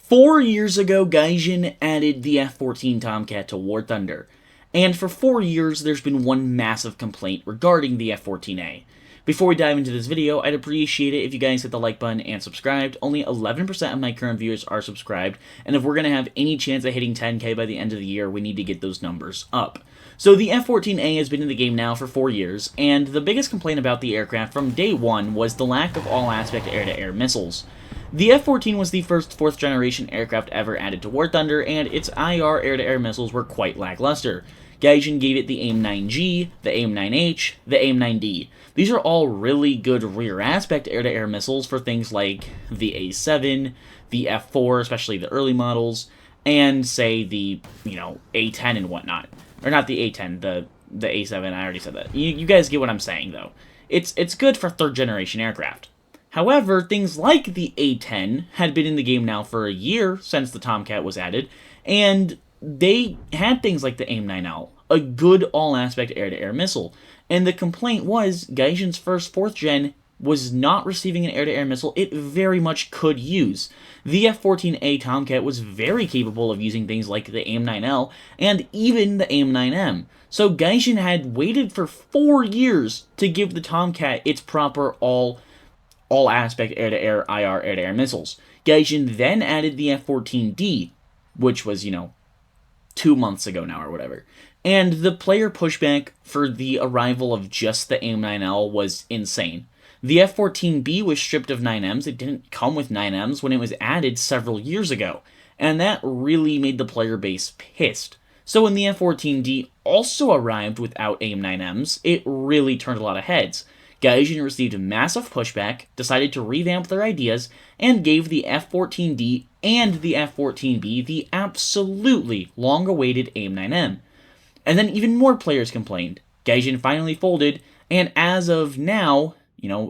4 years ago, Gaijin added the F-14 Tomcat to War Thunder, and for 4 years there's been one massive complaint regarding the F-14A. Before we dive into this video, I'd appreciate it if you guys hit the like button and subscribed. Only 11% of my current viewers are subscribed, and if we're going to have any chance of hitting 10k by the end of the year, we need to get those numbers up. So the F-14A has been in the game now for 4 years, and the biggest complaint about the aircraft from day one was the lack of all-aspect air-to-air missiles. The F-14 was the first 4th generation aircraft ever added to War Thunder, and its IR air-to-air missiles were quite lackluster. Gaijin gave it the AIM-9G, the AIM-9H, the AIM-9D. These are all really good rear aspect air-to-air missiles for things like the A7, the F4, especially the early models, and say the, A10 and whatnot. Or not the A10, the A7, I already said that. You guys get what I'm saying, though. It's good for 3rd generation aircraft. However, things like the A10 had been in the game now for a year since the Tomcat was added, and they had things like the AIM-9L, a good all-aspect air-to-air missile. And the complaint was Gaijin's first 4th gen was not receiving an air-to-air missile it very much could use. The F-14A Tomcat was very capable of using things like the AIM-9L and even the AIM-9M. So Gaijin had waited for 4 years to give the Tomcat its proper all-aspect air-to-air IR air-to-air missiles. Gaijin then added the F-14D, which was, 2 months ago now or whatever. And the player pushback for the arrival of just the AIM-9L was insane. The F-14B was stripped of 9Ms. It didn't come with 9Ms when it was added several years ago, and that really made the player base pissed. So when the F-14D also arrived without AIM-9Ms, it really turned a lot of heads. Gaijin received massive pushback, decided to revamp their ideas, and gave the F-14D and the F-14B the absolutely long-awaited AIM-9M. And then even more players complained. Gaijin finally folded, and as of now,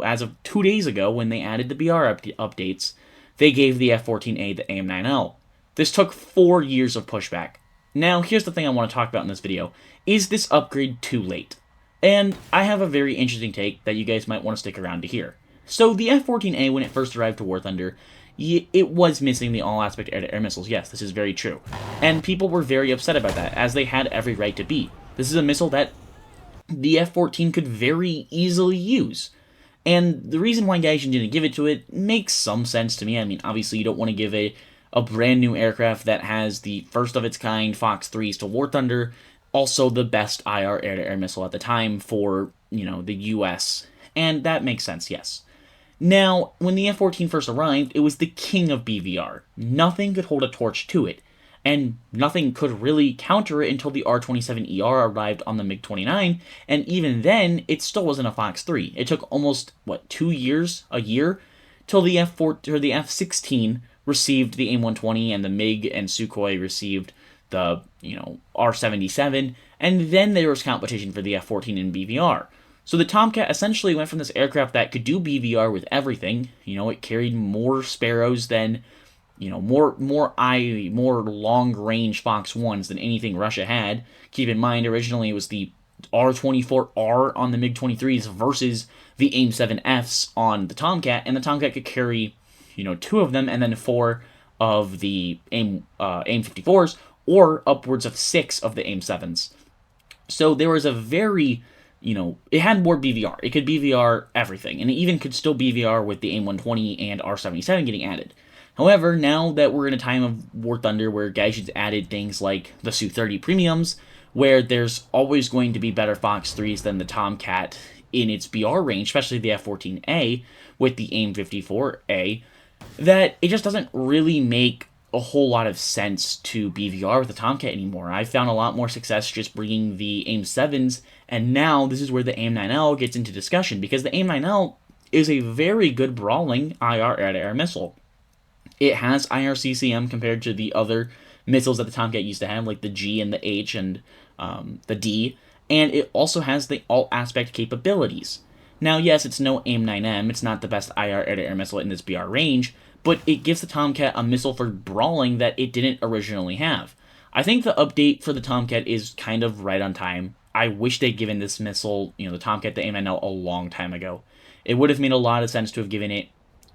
as of 2 days ago when they added the BR updates, they gave the F-14A the AIM-9L. This took 4 years of pushback. Now, here's the thing I want to talk about in this video. Is this upgrade too late? And I have a very interesting take that you guys might want to stick around to hear. So the F-14A, when it first arrived to War Thunder, it was missing the all-aspect air-to-air missiles. Yes, this is very true. And people were very upset about that, as they had every right to be. This is a missile that the F-14 could very easily use. And the reason why Gaijin didn't give it to it makes some sense to me. I mean, obviously you don't want to give a brand new aircraft that has the first of its kind Fox 3s to War Thunder, also the best IR air-to-air missile at the time for, the US. And that makes sense, yes. Now, when the F-14 first arrived, it was the king of BVR. Nothing could hold a torch to it, and nothing could really counter it until the R-27ER arrived on the MiG-29, and even then, it still wasn't a Fox 3. It took almost, 2 years, a year, till the F-16 received the AIM-120, and the MiG and Sukhoi received the, R-77, and then there was competition for the F-14 in BVR. So the Tomcat essentially went from this aircraft that could do BVR with everything. It carried more Sparrows than, more long-range Fox 1s than anything Russia had. Keep in mind, originally it was the R-24R on the MiG-23s versus the AIM-7Fs on the Tomcat, and the Tomcat could carry, 2 of them and then 4 of the AIM-54s, or upwards of 6 of the AIM-7s. So there was a very... it had more BVR. It could BVR everything, and it even could still BVR with the AIM-120 and R-77 getting added. However, now that we're in a time of War Thunder where Gaijin's added things like the Su-30 premiums, where there's always going to be better Fox 3s than the Tomcat in its BR range, especially the F-14A with the AIM-54A, that it just doesn't really make a whole lot of sense to BVR with the Tomcat anymore. I've found a lot more success just bringing the AIM-7s, and now this is where the AIM-9L gets into discussion, because the AIM-9L is a very good brawling IR air-to-air missile. It has IRCCM compared to the other missiles that the Tomcat used to have, like the G and the H and the D, and it also has the all-aspect capabilities. Now, yes, it's no AIM-9M, it's not the best IR air-to-air missile in this BR range, but it gives the Tomcat a missile for brawling that it didn't originally have. I think the update for the Tomcat is kind of right on time. I wish they'd given this missile, the Tomcat, the AIM-9L, a long time ago. It would have made a lot of sense to have given it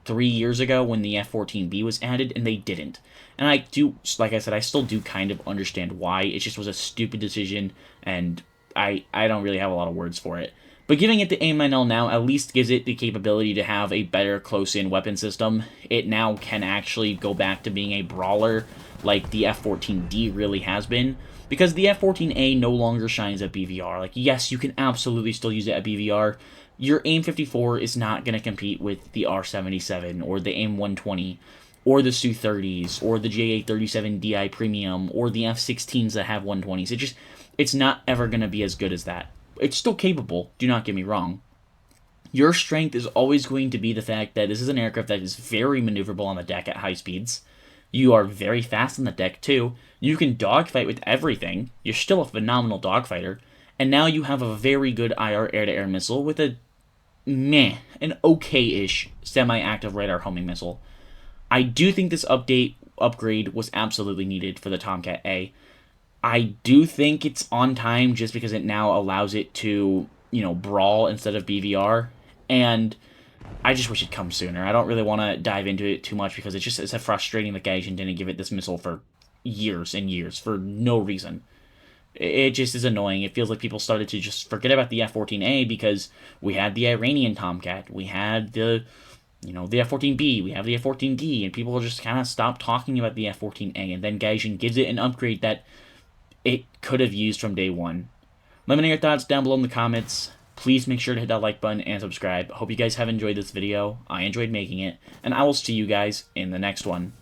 3 years ago when the F-14B was added, and they didn't. And I do, like I said, I still do kind of understand why. It just was a stupid decision, and I don't really have a lot of words for it. But giving it to AIM-9L now at least gives it the capability to have a better close-in weapon system. It now can actually go back to being a brawler like the F-14D really has been, because the F-14A no longer shines at BVR. Like, yes, you can absolutely still use it at BVR. Your AIM-54 is not going to compete with the R-77 or the AIM-120 or the Su-30s or the JA-37DI Premium or the F-16s that have 120s. It's not ever going to be as good as that. It's still capable, do not get me wrong. Your strength is always going to be the fact that this is an aircraft that is very maneuverable on the deck at high speeds. You are very fast on the deck, too. You can dogfight with everything. You're still a phenomenal dogfighter. And now you have a very good IR air-to-air missile with an okay-ish semi-active radar homing missile. I do think this upgrade was absolutely needed for the Tomcat A. I do think it's on time just because it now allows it to, brawl instead of BVR. And I just wish it'd come sooner. I don't really want to dive into it too much because it's a frustrating that Gaijin didn't give it this missile for years and years for no reason. It just is annoying. It feels like people started to just forget about the F-14A because we had the Iranian Tomcat, we had the F-14B, we have the F-14D, and people just kind of stopped talking about the F-14A, and then Gaijin gives it an upgrade that it could have used from day one. Let me know your thoughts down below in the comments. Please make sure to hit that like button and subscribe. Hope you guys have enjoyed this video. I enjoyed making it, and I will see you guys in the next one.